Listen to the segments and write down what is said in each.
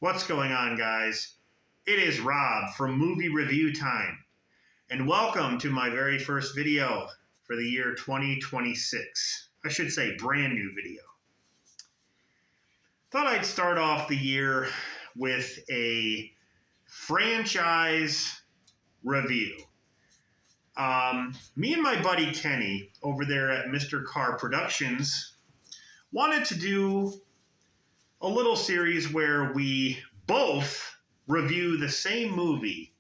What's going on, guys? It is Rob from Movie Review Time, and welcome to my very first video for the year 2026. I should say brand new video. Thought I'd start off the year with a franchise review. Me and my buddy Kenny over there at Mr. Carr Productions wanted to do a little series where we both review the same movie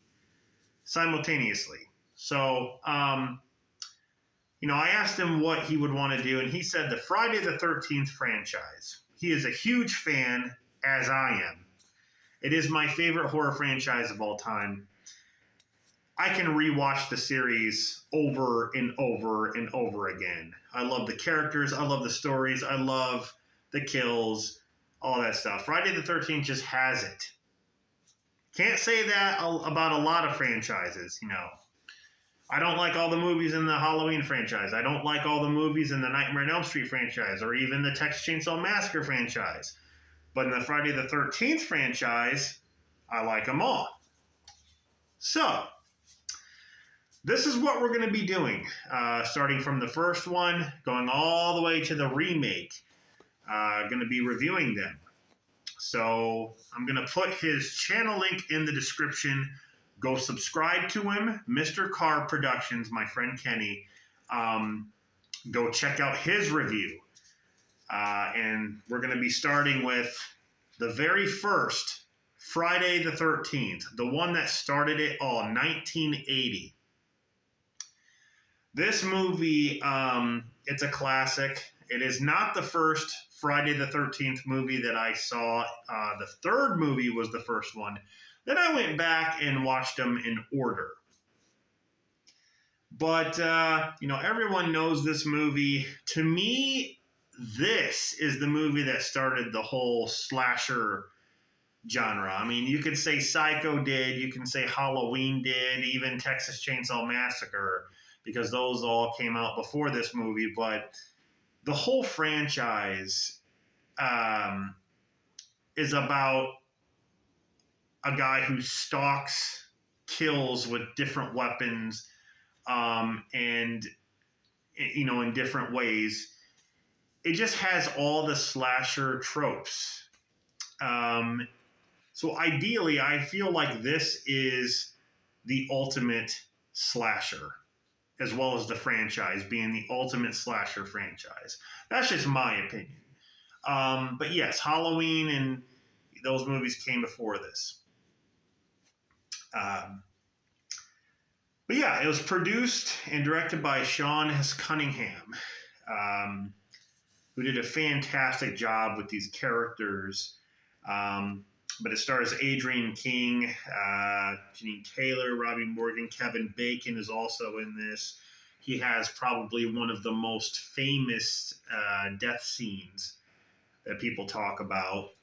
simultaneously. So, I asked him what he would want to do, and he said the Friday the 13th franchise. He is a huge fan, as I am. It is my favorite horror franchise of all time. I can rewatch the series over and over and over again. I love the characters. I love the stories. I love the kills. All that stuff. Friday the 13th just has it. Can't say that about a lot of franchises, I don't like all the movies in the Halloween franchise. I don't like all the movies in the Nightmare on Elm Street franchise or even the Texas Chainsaw Massacre franchise. But in the Friday the 13th franchise, I like them all. So, this is what we're going to be doing, starting from the first one, going all the way to the remake. Going to be reviewing them. So I'm going to put his channel link in the description. Go subscribe to him, Mr. Carr Productions, my friend Kenny. Go check out his review. And we're going to be starting with the very first Friday the 13th, the one that started it all, 1980. This movie, it's a classic. It is not the first Friday the 13th movie that I saw. The third movie was the first one. Then I went back and watched them in order. But, everyone knows this movie. To me, this is the movie that started the whole slasher genre. I mean, you could say Psycho did. You can say Halloween did. Even Texas Chainsaw Massacre. Because those all came out before this movie. But the whole franchise is about a guy who stalks, kills with different weapons, and in different ways. It just has all the slasher tropes. So ideally, I feel like this is the ultimate slasher, as well as the franchise being the ultimate slasher franchise. That's just my opinion. But yes, Halloween and those movies came before this. But yeah, it was produced and directed by Sean S. Cunningham, who did a fantastic job with these characters. But it stars Adrienne King, Janine Taylor, Robbie Morgan, Kevin Bacon is also in this. He has probably one of the most famous death scenes that people talk about.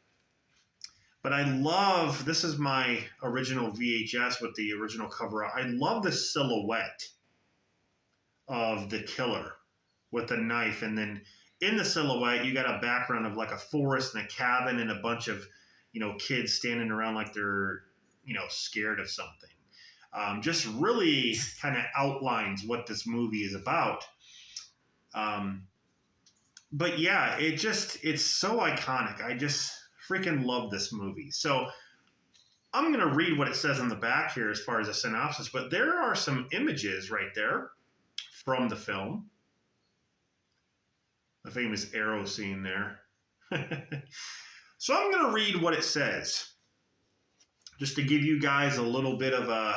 But I love, this is my original VHS with the original cover. I love the silhouette of the killer with the knife. And then in the silhouette, you got a background of like a forest and a cabin and a bunch of kids standing around like they're, scared of something. Just really kind of outlines what this movie is about. But yeah, it's so iconic. I just freaking love this movie. So I'm going to read what it says on the back here as far as a synopsis, but there are some images right there from the film. The famous arrow scene there. So I'm going to read what it says, just to give you guys a little bit of a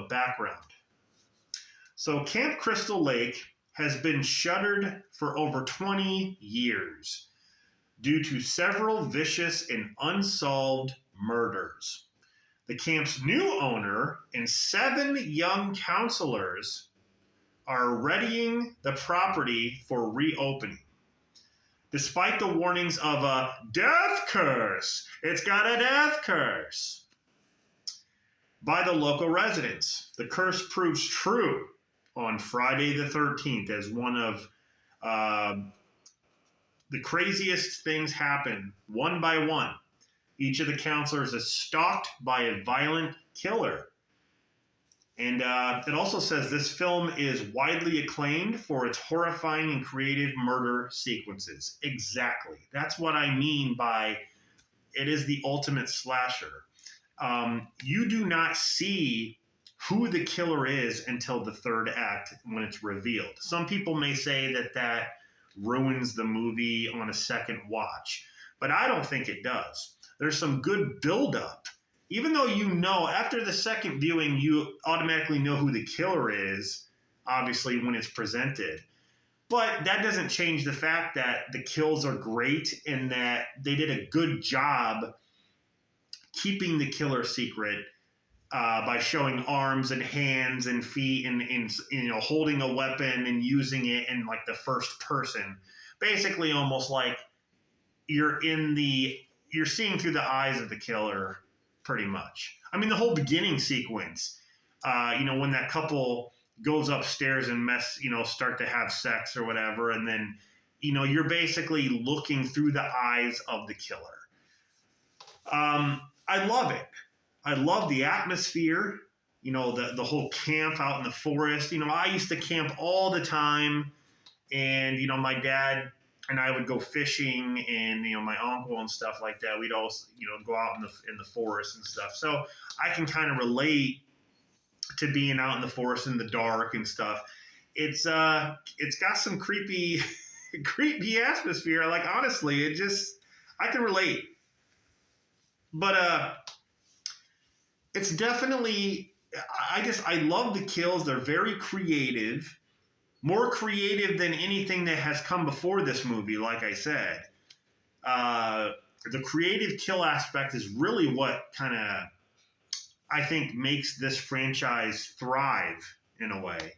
background. So Camp Crystal Lake has been shuttered for over 20 years due to several vicious and unsolved murders. The camp's new owner and 7 young counselors are readying the property for reopening. Despite the warnings of a death curse, it's got a death curse, by the local residents, the curse proves true on Friday the 13th as one of the craziest things happen one by one Each of the counselors is stalked by a violent killer. And it also says this film is widely acclaimed for its horrifying and creative murder sequences. Exactly. That's what I mean by it is the ultimate slasher. You do not see who the killer is until the third act when it's revealed. Some people may say that ruins the movie on a second watch, but I don't think it does. There's some good buildup. Even though you know, after the second viewing, you automatically know who the killer is, obviously, when it's presented. But that doesn't change the fact that the kills are great and that they did a good job keeping the killer secret by showing arms and hands and feet and holding a weapon and using it in like the first person. Basically, almost like you're seeing through the eyes of the killer, pretty much. I mean, the whole beginning sequence, when that couple goes upstairs and start to have sex or whatever, and then, you're basically looking through the eyes of the killer. I love it. I love the atmosphere, the whole camp out in the forest. I used to camp all the time, and, my dad and I would go fishing, and, my uncle and stuff like that. We'd all, go out in the forest and stuff. So I can kind of relate to being out in the forest in the dark and stuff. It's got some creepy atmosphere. Like, honestly, I can relate. But it's definitely, I love the kills. They're very creative. More creative than anything that has come before this movie, like I said. The creative kill aspect is really what kind of, I think, makes this franchise thrive in a way.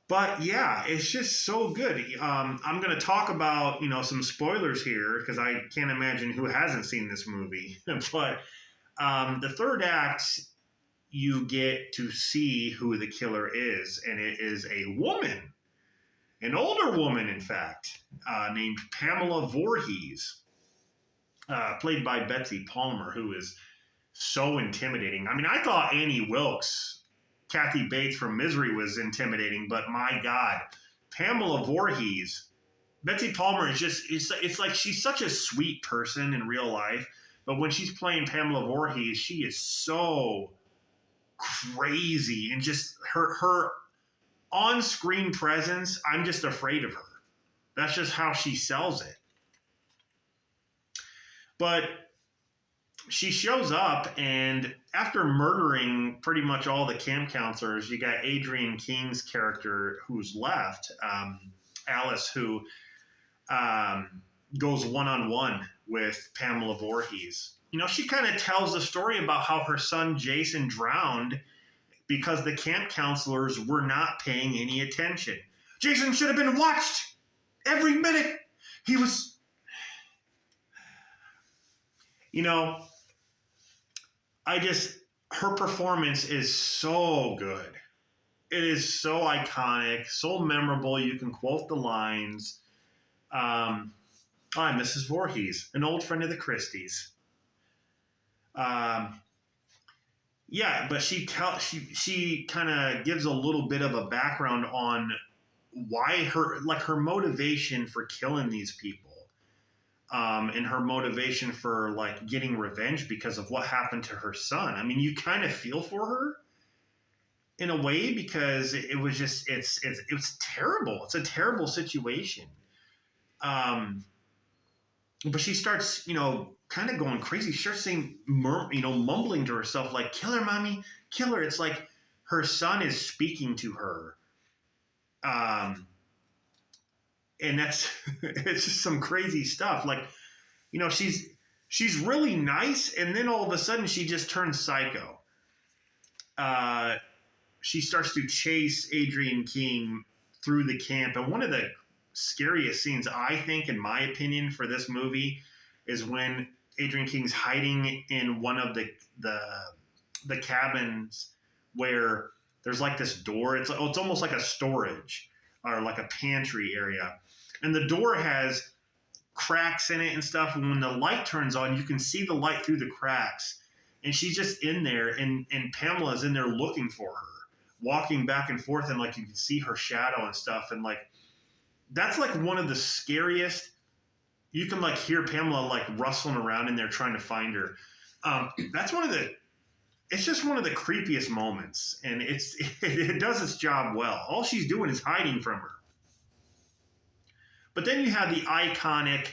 But yeah, it's just so good. I'm going to talk about, some spoilers here because I can't imagine who hasn't seen this movie. But the third act, you get to see who the killer is, and it is a woman, an older woman, in fact, named Pamela Voorhees, played by Betsy Palmer, who is so intimidating. I mean, I thought Annie Wilkes, Kathy Bates from Misery, was intimidating, but my God, Pamela Voorhees, Betsy Palmer is just, it's like she's such a sweet person in real life, but when she's playing Pamela Voorhees, she is so crazy, and just her on-screen presence, I'm just afraid of her. That's just how she sells it. But she shows up, and after murdering pretty much all the camp counselors, you got Adrienne King's character who's left, Alice, who goes one-on-one with Pamela Voorhees. She kind of tells the story about how her son Jason drowned because the camp counselors were not paying any attention. Jason should have been watched every minute. He was, her performance is so good. It is so iconic, so memorable. You can quote the lines. I'm Mrs. Voorhees, an old friend of the Christies. Yeah, but she kind of gives a little bit of a background on why her motivation for killing these people, and her motivation for getting revenge because of what happened to her son. I mean, you kind of feel for her in a way because it was just it's terrible. It's a terrible situation. But she starts, kind of going crazy. She starts saying, mumbling to herself, like, kill her, mommy, kill her. It's like her son is speaking to her. And that's, it's just some crazy stuff. Like, she's really nice. And then all of a sudden she just turns psycho. She starts to chase Adrienne King through the camp. And one of the scariest scenes, I think, in my opinion, for this movie is when Adrienne King's hiding in one of the cabins where there's this door. It's almost like a storage or like a pantry area, and the door has cracks in it and stuff. And when the light turns on, you can see the light through the cracks. And she's just in there, and Pamela's in there looking for her, walking back and forth, and like you can see her shadow and stuff. And like, that's like one of the scariest. You can like hear Pamela like rustling around in there trying to find her. That's one of the. It's just one of the creepiest moments, and it does its job well. All she's doing is hiding from her. But then you have the iconic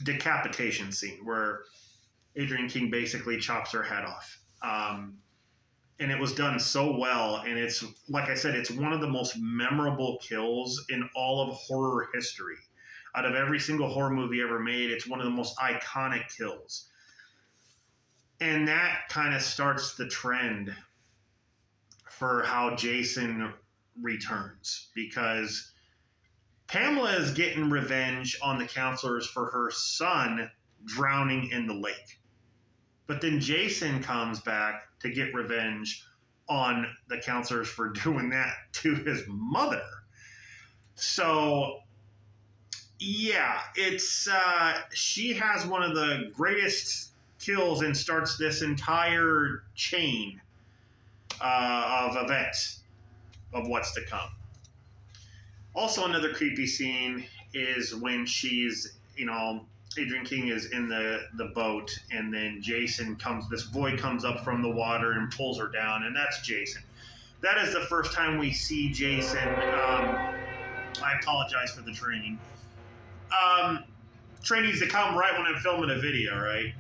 decapitation scene where Adrienne King basically chops her head off. And it was done so well, and it's, like I said, it's one of the most memorable kills in all of horror history. Out of every single horror movie ever made, it's one of the most iconic kills. And that kind of starts the trend for how Jason returns, because Pamela is getting revenge on the counselors for her son drowning in the lake. But then Jason comes back to get revenge on the counselors for doing that to his mother. So, yeah, it's she has one of the greatest kills and starts this entire chain of events of what's to come. Also, another creepy scene is when she's, Adrienne King is in the boat, and then this boy comes up from the water and pulls her down, and that's Jason. That is the first time we see Jason. I apologize for the train. Train needs to come right when I'm filming a video, right?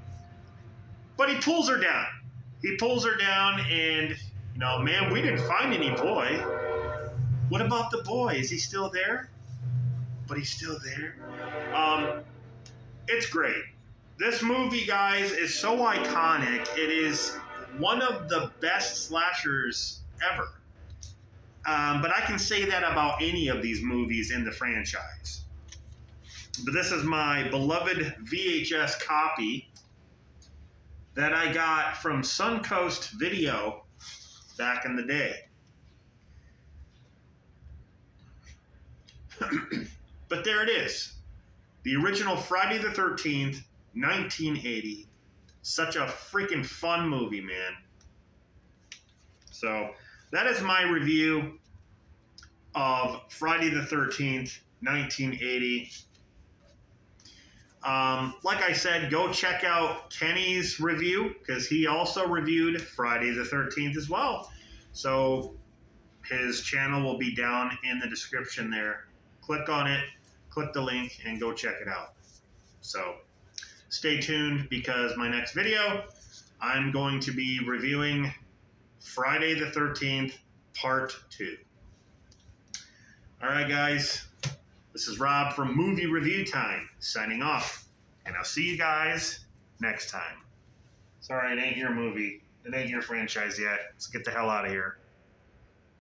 But he pulls her down. He pulls her down, and, man, we didn't find any boy. What about the boy? Is he still there? But he's still there. It's great. This movie, guys, is so iconic. It is one of the best slashers ever. But I can say that about any of these movies in the franchise. But this is my beloved VHS copy that I got from Suncoast Video back in the day. But there it is. The original Friday the 13th, 1980. Such a freaking fun movie, man. So, that is my review of Friday the 13th, 1980. Like I said, go check out Kenny's review, because he also reviewed Friday the 13th as well. So his channel will be down in the description there. Click on it, click the link, and go check it out. So stay tuned, because my next video, I'm going to be reviewing Friday the 13th, Part 2. All right, guys. This is Rob from Movie Review Time, signing off. And I'll see you guys next time. Sorry, it ain't your movie. It ain't your franchise yet. Let's get the hell out of here.